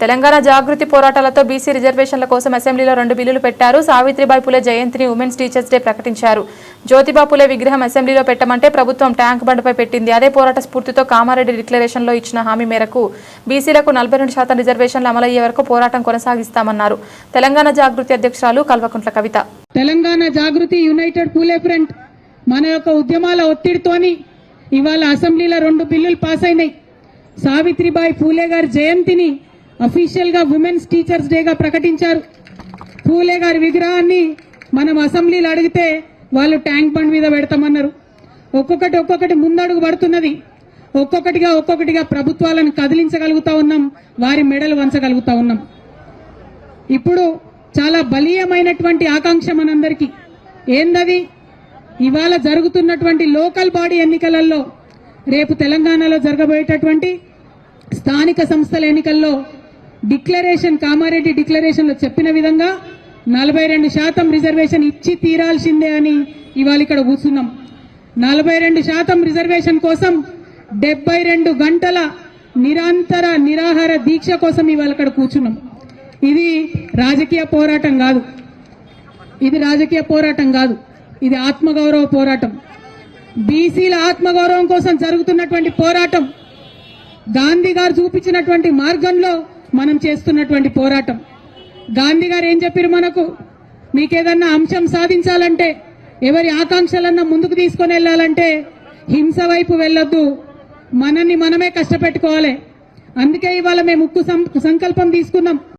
తెలంగాణ జాగృతి పోరాటాలతో BC రిజర్వేషన్ల కోసం అసెంబ్లీలో 2 బిల్లులు పెట్టారు. సావిత్రిబాయి పూలే జయంతిని ఉమెన్స్ టీచర్స్ డే ప్రకటించారు. జ్యోతిబా పూలే విగ్రహం అసెంబ్లీలో పెట్టమంటే ప్రభుత్వం ట్యాంక్ బండ్పై పెట్టింది. అదే పోరాట స్ఫూర్తితో కామారెడ్డి డిక్లరేషన్లో ఇచ్చిన హామీ మేరకు బీసీలకు 42% రిజర్వేషన్లు అమలయ్యే వరకు పోరాటం కొనసాగిస్తామన్నారు. తెలంగాణ జాగృతి అధ్యక్షురాలు కల్వకుంట్ల కవిత. తెలంగాణ జాగృతి యునైటెడ్ పూలే ఫ్రంట్ మన యొక్క ఉద్యమాల ఒత్తిడితోని ఇవాళ అసెంబ్లీలో 2 బిల్లులు పాస్ అయినాయి. సావిత్రిబాయి పూలే గారి జయంతిని అఫీషియల్ గా ఉమెన్స్ టీచర్స్ డేగా ప్రకటించారు. పూలే గారి విగ్రహాన్ని మనం అసెంబ్లీలో అడిగితే వాళ్ళు ట్యాంక్ బండ్ మీద పెడతామన్నారు. ఒక్కొక్కటి ముందడుగు పడుతున్నది. ఒక్కొక్కటిగా ప్రభుత్వాలను కదిలించగలుగుతా ఉన్నాం, వారి మెడలు వంచగలుగుతా ఉన్నాం. ఇప్పుడు చాలా బలీయమైనటువంటి ఆకాంక్ష మనందరికీ ఏందది? ఇవాళ జరుగుతున్నటువంటి లోకల్ బాడీ ఎన్నికలలో, రేపు తెలంగాణలో జరగబోయేటటువంటి స్థానిక సంస్థల ఎన్నికల్లో డిక్లరేషన్, కామారెడ్డి డిక్లరేషన్ లో చెప్పిన విధంగా 42% రిజర్వేషన్ ఇచ్చి తీరాల్సిందే అని ఇవాళ ఇక్కడ కూర్చున్నాం. 42% రిజర్వేషన్ కోసం 72 గంటల నిరంతర నిరాహార దీక్ష కోసం ఇవాళ ఇక్కడ కూర్చున్నాం. ఇది రాజకీయ పోరాటం కాదు, ఇది ఆత్మగౌరవ పోరాటం. బీసీల ఆత్మగౌరవం కోసం జరుగుతున్నటువంటి పోరాటం, గాంధీ గారు చూపించినటువంటి మార్గంలో మనం చేస్తున్నటువంటి పోరాటం. గాంధీ గారు ఏం చెప్పారు మనకు? మీకేదన్నా అంశం సాధించాలంటే, ఎవరి ఆకాంక్షలన్నా ముందుకు తీసుకొని వెళ్ళాలంటే హింస వైపు వెళ్ళొద్దు, మనల్ని మనమే కష్టపెట్టుకోవాలి. అందుకే ఇవాళ మేము ఉక్కు సంకల్పం తీసుకున్నాం.